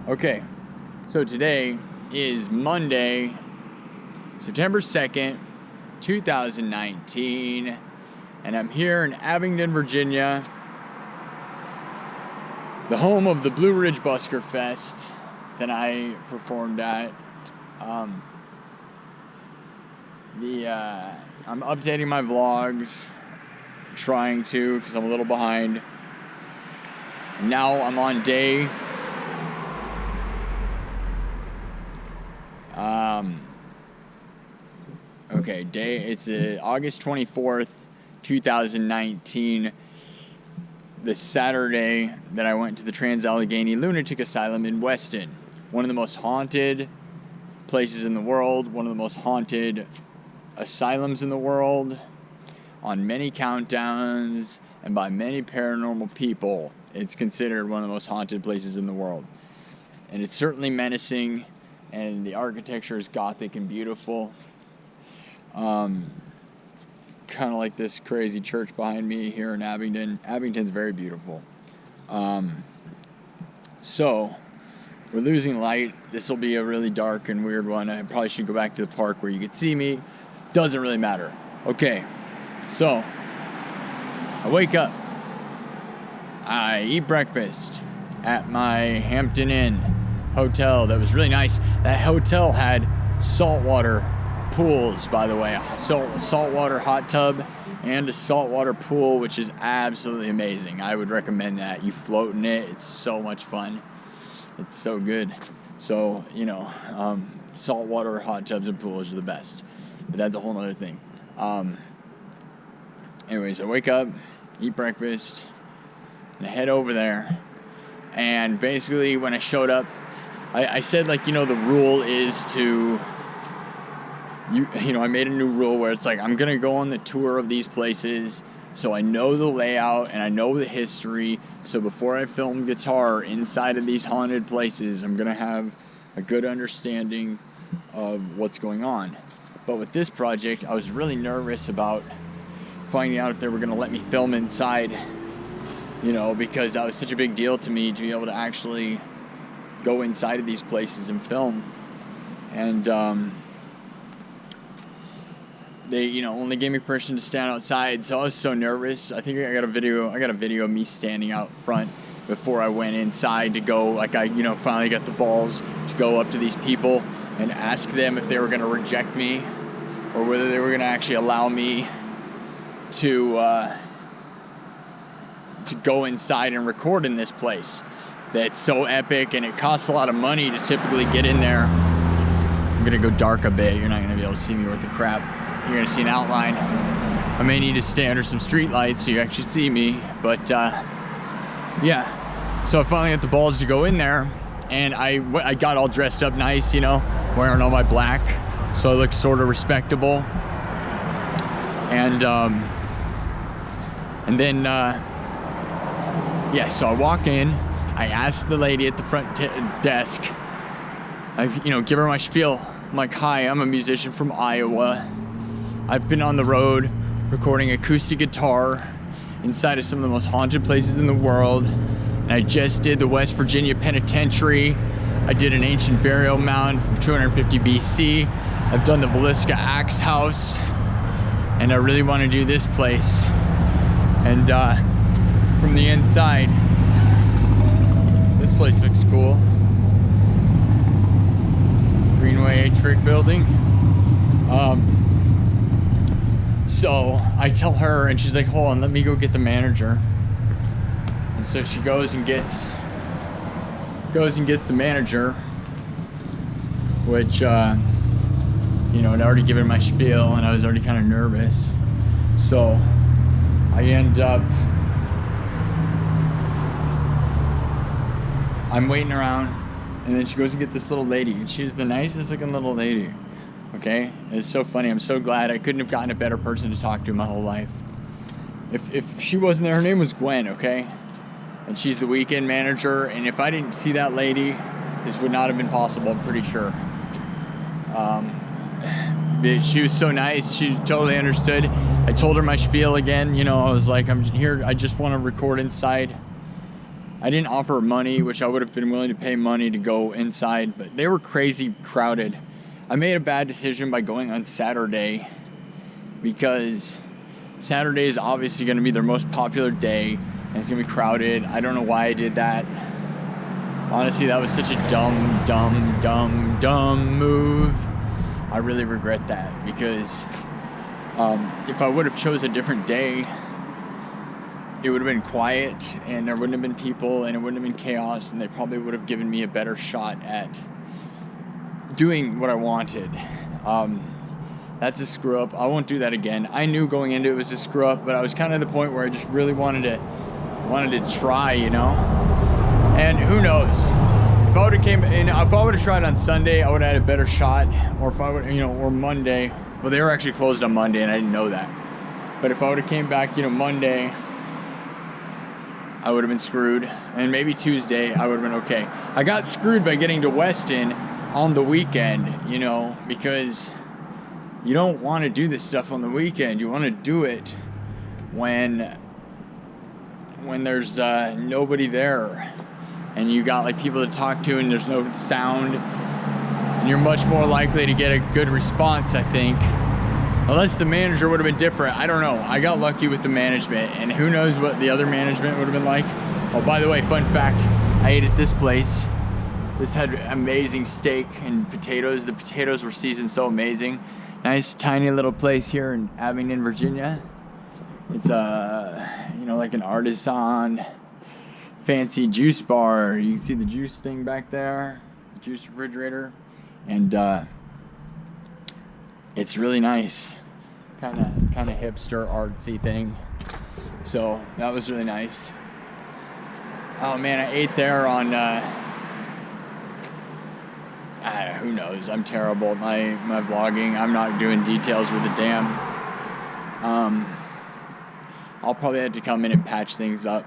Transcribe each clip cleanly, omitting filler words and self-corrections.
Okay, so today is Monday, September 2nd, 2019, and I'm here in Abingdon, Virginia, the home of the Blue Ridge Busker Fest that I performed at. I'm updating my vlogs, trying to, because I'm a little behind. Now I'm on day it's August 24th, 2019, the Saturday that I went to the Trans-Allegheny Lunatic Asylum in Weston. One of the most haunted places in the world, one of the most haunted asylums in the world, on many countdowns and by many paranormal people. It's considered one of the most haunted places in the world. And it's certainly menacing, and the architecture is gothic and beautiful. Kind of like this crazy church behind me here in Abingdon. Abington's very beautiful. So, we're losing light. This will be a really dark and weird one. I probably should go back to the park where you could see me. Doesn't really matter. Okay, so, I wake up. I eat breakfast at my Hampton Inn hotel that was really nice. That hotel had saltwater pools, by the way, a saltwater hot tub and a saltwater pool, which is absolutely amazing. I would recommend that. You float in it. It's so much fun. It's so good. So, you know, saltwater hot tubs and pools are the best. But that's a whole other thing. Anyways, I wake up, eat breakfast, and I head over there. And basically, when I showed up, I said, like, you know, the rule is to, you know, I made a new rule where it's like, I'm going to go on the tour of these places so I know the layout and I know the history. So before I film guitar inside of these haunted places, I'm going to have a good understanding of what's going on. But with this project, I was really nervous about finding out if they were going to let me film inside, you know, because that was such a big deal to me to be able to actually go inside of these places and film. And they, you know, only gave me permission to stand outside, so I was so nervous. I think I got a video of me standing out front before I went inside to go, like, I, you know, finally got the balls to go up to these people and ask them if they were going to reject me or whether they were going to actually allow me to go inside and record in this place that's so epic, and it costs a lot of money to typically get in there. I'm going to go dark a bit. You're not going to be able to see me worth the crap. You're going to see an outline. I may need to stay under some street lights so you actually see me, but yeah. So I finally got the balls to go in there, and I got all dressed up nice, you know, wearing all my black, so I look sort of respectable. And then yeah, so I walk in. I ask the lady at the front desk. I, you know, give her my spiel. I'm like, hi, I'm a musician from Iowa. I've been on the road recording acoustic guitar inside of some of the most haunted places in the world. And I just did the West Virginia Penitentiary. I did an ancient burial mound from 250 BC. I've done the Villisca Axe House. And I really want to do this place. And from the inside, this place looks cool. Greenway H-Brick building. So I tell her, and she's like, hold on, let me go get the manager. And so she goes and gets the manager, which, you know, I'd already given my spiel and I was already kind of nervous. So I end up, I'm waiting around, and then she goes and gets this little lady, and she's the nicest looking little lady. Okay, it's so funny. I'm so glad. I couldn't have gotten a better person to talk to in my whole life. If she wasn't there, her name was Gwen, okay? And she's the weekend manager, and if I didn't see that lady, this would not have been possible, I'm pretty sure. She was so nice. She totally understood. I told her my spiel again. You know, I was like, I'm here. I just want to record inside I didn't offer money, which I would have been willing to pay money to go inside, but they were crazy crowded. I made a bad decision by going on Saturday because Saturday is obviously going to be their most popular day, and it's going to be crowded. I don't know why I did that. Honestly, that was such a dumb move. I really regret that because if I would have chose a different day, it would have been quiet and there wouldn't have been people and it wouldn't have been chaos, and they probably would have given me a better shot at doing what I wanted. That's a screw up. I won't do that again. I knew going into it was a screw up, but I was kind of at the point where I just really wanted to try, you know. And who knows? If I would have came in, if I would have tried on Sunday, I would have had a better shot. Or if I would, you know, or Monday. Well, they were actually closed on Monday, and I didn't know that. But if I would have came back, you know, Monday, I would have been screwed. And maybe Tuesday, I would have been okay. I got screwed by getting to Weston on the weekend, you know, because you don't want to do this stuff on the weekend. You want to do it when there's nobody there, and you got like people to talk to, and there's no sound, and you're much more likely to get a good response, I think. Unless the manager would have been different. I don't know. I got lucky with the management, and who knows what the other management would have been like. Oh, by the way, fun fact, I ate at this place. This had amazing steak and potatoes. The potatoes were seasoned so amazing. Nice tiny little place here in Abingdon, Virginia. It's you know, like an artisan fancy juice bar. You can see the juice thing back there, the juice refrigerator, and it's really nice, kind of hipster artsy thing. So that was really nice. Oh man, I ate there on who knows, I'm terrible at my vlogging. I'm not doing details with a damn. I'll probably have to come in and patch things up.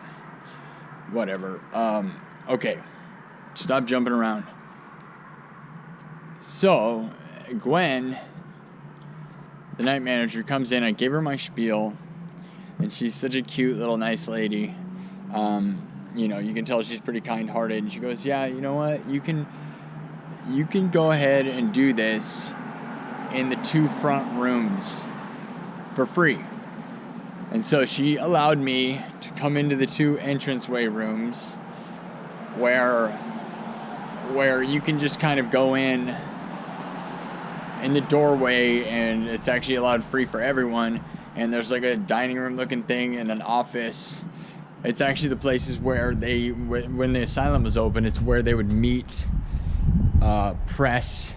Whatever. Okay. Stop jumping around. So, Gwen, the night manager, comes in. I gave her my spiel, and she's such a cute little nice lady. You know, you can tell she's pretty kind-hearted. And she goes, yeah, you know what? You can go ahead and do this in the 2 front rooms for free. And so she allowed me to come into the 2 entranceway rooms where you can just kind of go in the doorway, and it's actually allowed free for everyone. And there's like a dining room looking thing and an office. It's actually the places where when the asylum was open, it's where they would meet press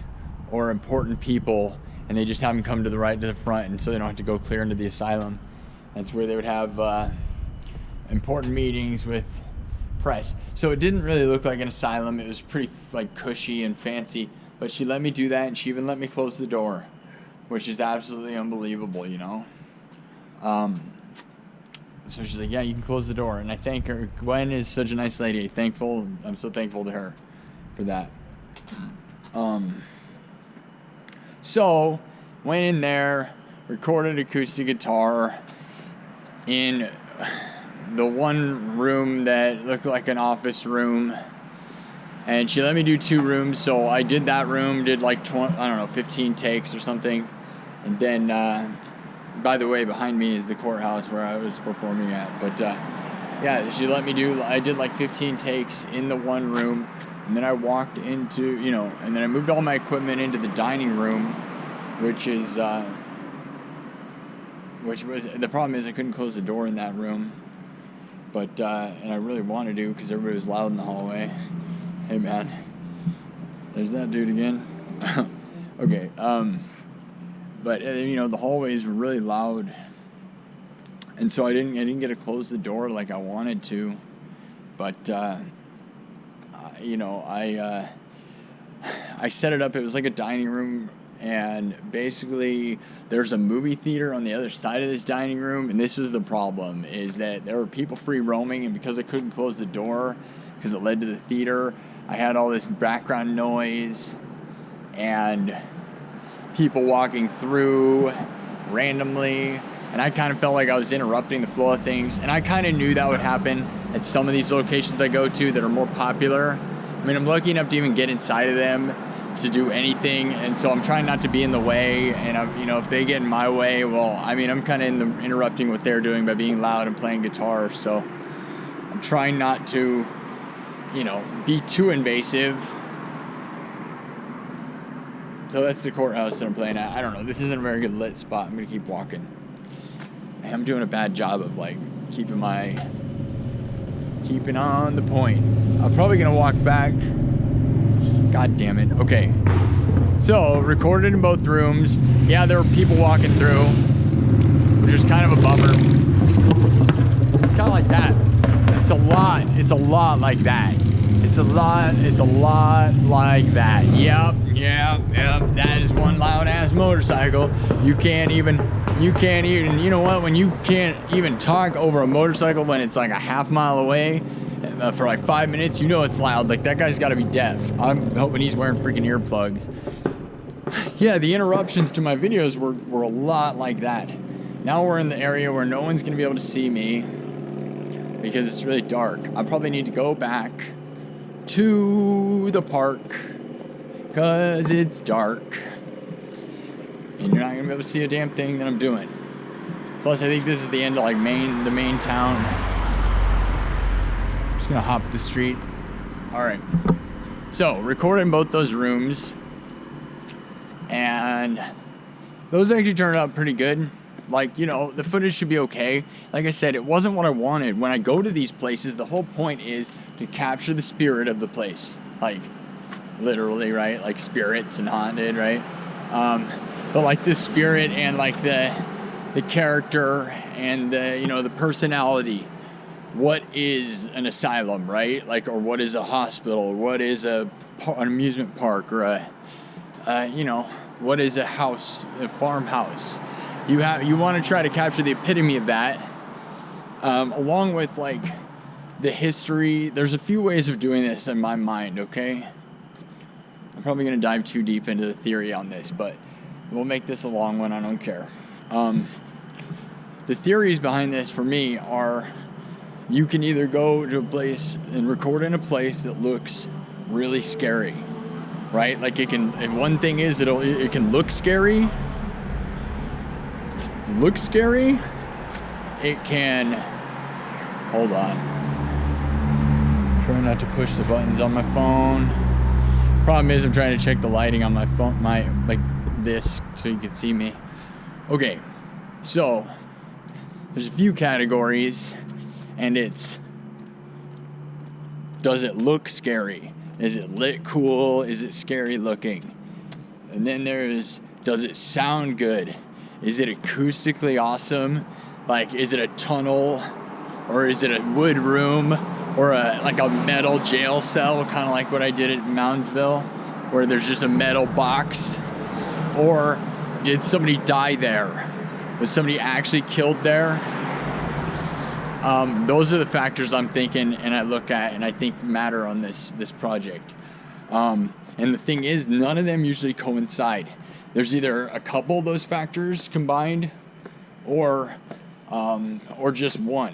or important people, and they just have them come to the front, and so they don't have to go clear into the asylum. That's where they would have important meetings with press. So it didn't really look like an asylum. It was pretty like cushy and fancy, but she let me do that, and she even let me close the door, which is absolutely unbelievable, you know. So she's like, yeah, you can close the door, and I thank her. Gwen is such a nice lady. I'm so thankful to her for that. So went in there, recorded acoustic guitar in the one room that looked like an office room, and she let me do 2 rooms. So I did that room, did like 15 takes or something, and then by the way, behind me is the courthouse where I was performing at. But yeah, she let me I did like 15 takes in the one room, and then I walked into, you know, and then I moved all my equipment into the dining room, which was the problem is I couldn't close the door in that room, but and I really wanted to because everybody was loud in the hallway. Hey man, there's that dude again. Okay, but you know, the hallways were really loud, and so I didn't get to close the door like I wanted to, but you know, I set it up. It was like a dining room, and basically there's a movie theater on the other side of this dining room, and this was the problem, is that there were people free roaming, and because I couldn't close the door because it led to the theater, I had all this background noise and people walking through randomly, and I kind of felt like I was interrupting the flow of things, and I kind of knew that would happen at some of these locations I go to that are more popular. I mean, I'm lucky enough to even get inside of them to do anything, and so I'm trying not to be in the way, and I'm, you know, if they get in my way, well, I mean, I'm kind of interrupting what they're doing by being loud and playing guitar, so I'm trying not to, you know, be too invasive. So that's the courthouse that I'm playing at. I don't know, this isn't a very good lit spot. I'm gonna keep walking. I'm doing a bad job of like keeping on the point. I'm probably gonna walk back. God damn it. Okay. So, recorded in both rooms. Yeah, there were people walking through, which was kind of a bummer. It's kind of like that. It's a lot like that. It's a lot like that. Yep. That is one loud ass motorcycle. You can't even, you know what? When you can't even talk over a motorcycle when it's like a half mile away, for like 5 minutes, you know it's loud. Like, that guy's got to be deaf. I'm hoping he's wearing freaking earplugs. Yeah, the interruptions to my videos were a lot like that. Now we're in the area where no one's gonna be able to see me because it's really dark. I probably need to go back to the park because it's dark and you're not gonna be able to see a damn thing that I'm doing. Plus, I think this is the end of like the main town. Just gonna hop the street. All right. So, recording both those rooms, and those actually turned out pretty good. Like, you know, the footage should be okay. Like I said, it wasn't what I wanted. When I go to these places, the whole point is to capture the spirit of the place. Like, literally, right? Like spirits and haunted, right? But like the spirit and like the character and the, you know, the personality. What is an asylum, right? Like, or what is a hospital? What is an amusement park, or a, you know, what is a house, a farmhouse? You want to try to capture the epitome of that, along with like the history. There's a few ways of doing this in my mind. Okay, I'm probably gonna dive too deep into the theory on this, but we'll make this a long one. I don't care. The theories behind this for me are: you can either go to a place and record in a place that looks really scary, right? Like it can, and one thing is it can look scary. Look scary. It can, hold on. Try not to push the buttons on my phone. Problem is I'm trying to check the lighting on my phone, like this, so you can see me. Okay, so there's a few categories, and it's, does it look scary? Is it lit cool? Is it scary looking? And then there's, does it sound good? Is it acoustically awesome? Like, is it a tunnel, or is it a wood room, or like a metal jail cell, kind of like what I did at Moundsville, where there's just a metal box? Or did somebody die there? Was somebody actually killed there? Those are the factors I'm thinking and I look at and I think matter on this project. And the thing is, none of them usually coincide. There's either a couple of those factors combined, or just one.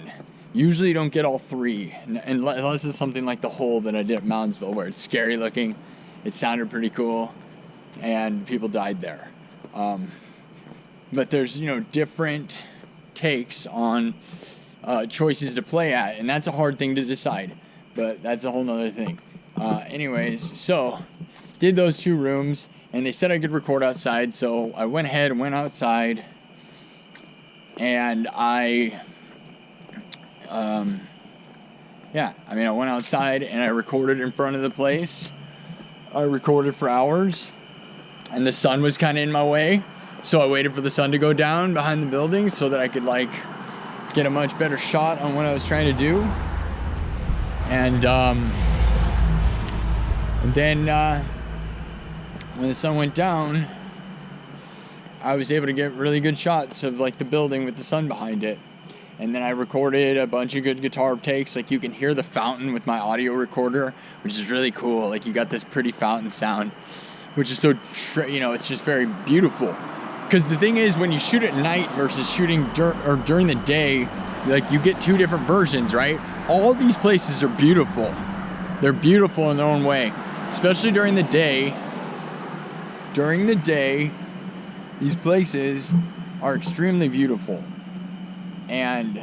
Usually you don't get all three, unless it's something like the hole that I did at Moundsville, where it's scary looking, it sounded pretty cool, and people died there. But there's, you know, different takes on choices to play at, and that's a hard thing to decide, but that's a whole nother thing. Anyways, so did those two rooms, and they said I could record outside, so I went ahead and went outside, and I went outside and I recorded in front of the place. I recorded for hours, and the sun was kind of in my way, so I waited for the sun to go down behind the building so that I could like get a much better shot on what I was trying to do. And then when the sun went down, I was able to get really good shots of like the building with the sun behind it. And then I recorded a bunch of good guitar takes. Like, you can hear the fountain with my audio recorder, which is really cool. Like, you got this pretty fountain sound, which is so, it's just very beautiful. because the thing is, when you shoot at night versus shooting during the day, like you get two different versions, right? All these places are beautiful. They're beautiful in their own way, especially during the day. During the day, these places are extremely beautiful. And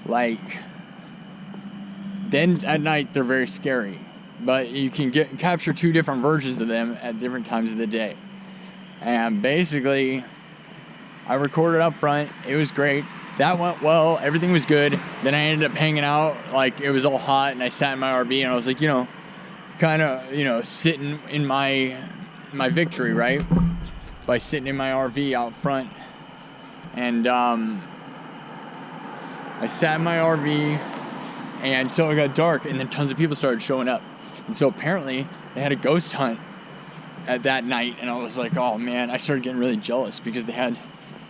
like, then at night they're very scary. But you can capture two different versions of them at different times of the day. And basically, I recorded up front. It was great. That went well. Everything was good. Then I ended up hanging out. Like, it was all hot, and I sat in my RV, and I was like, you know, kind of, you know, sitting in my victory, right? By sitting in my RV out front. And I sat in my RV and until it got dark, and then tons of people started showing up. And so apparently they had a ghost hunt at that night, and I was like, oh man, I started getting really jealous because they had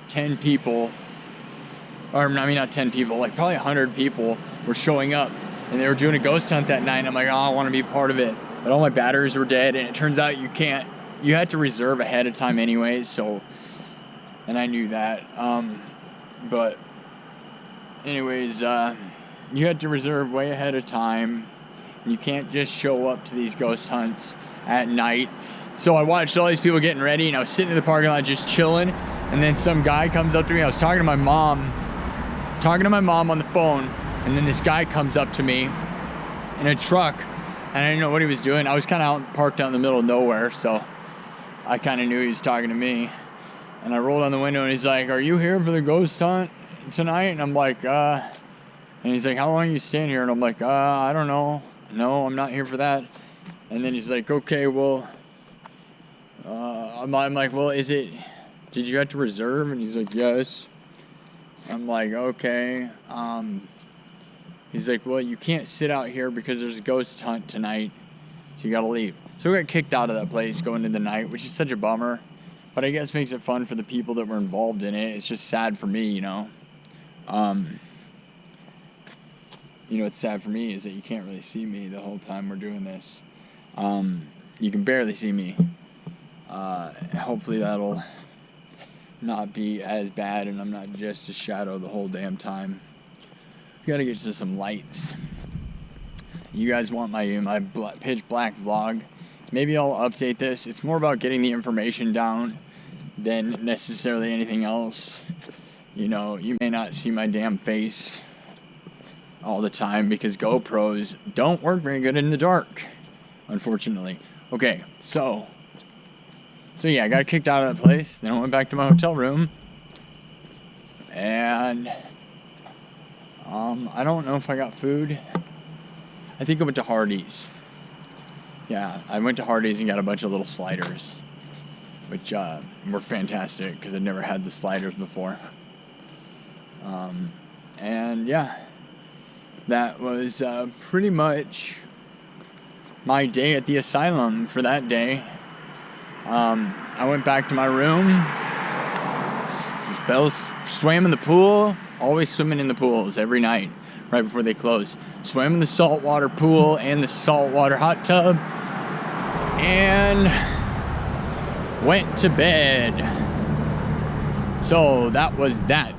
10 people, or I mean not 10 people, like probably 100 people were showing up, and they were doing a ghost hunt that night, and I'm like, oh, I want to be part of it. But all my batteries were dead, and it turns out you had to reserve ahead of time anyways, so, and I knew that, but anyways, you had to reserve way ahead of time. You can't just show up to these ghost hunts at night. So I watched all these people getting ready, and I was sitting in the parking lot just chilling, and then some guy comes up to me. I was talking to my mom on the phone, and then this guy comes up to me in a truck, and I didn't know what he was doing. I was kind of parked out in the middle of nowhere, so I kind of knew he was talking to me. And I rolled down the window, and he's like, are you here for the ghost hunt tonight? And I'm like, and he's like, how long are you staying here? And I'm like, I don't know. No, I'm not here for that. And then he's like, okay, well, I'm like, well, did you have to reserve? And he's like, yes. I'm like, okay. He's like, well, you can't sit out here because there's a ghost hunt tonight, so you gotta leave. So we got kicked out of that place going into the night, which is such a bummer. But I guess makes it fun for the people that were involved in it. It's just sad for me, you know. You know what's sad for me is that you can't really see me the whole time we're doing this. You can barely see me. Hopefully that'll not be as bad and I'm not just a shadow the whole damn time. We gotta get to some lights. You guys want my pitch black vlog? Maybe I'll update this. It's more about getting the information down than necessarily anything else. You know, you may not see my damn face all the time because GoPros don't work very good in the dark, unfortunately. Okay, so yeah, I got kicked out of that place. Then I went back to my hotel room, and I don't know if I got food. I think I went to Hardee's. Yeah, I went to Hardee's and got a bunch of little sliders, which were fantastic because I'd never had the sliders before. And yeah, that was pretty much my day at the asylum for that day. I went back to my room, swam in the pool, always swimming in the pools every night right before they close. Swam in the saltwater pool and the saltwater hot tub, and went to bed. So that was that.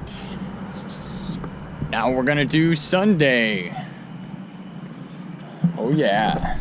Now we're gonna do Sunday. Oh yeah.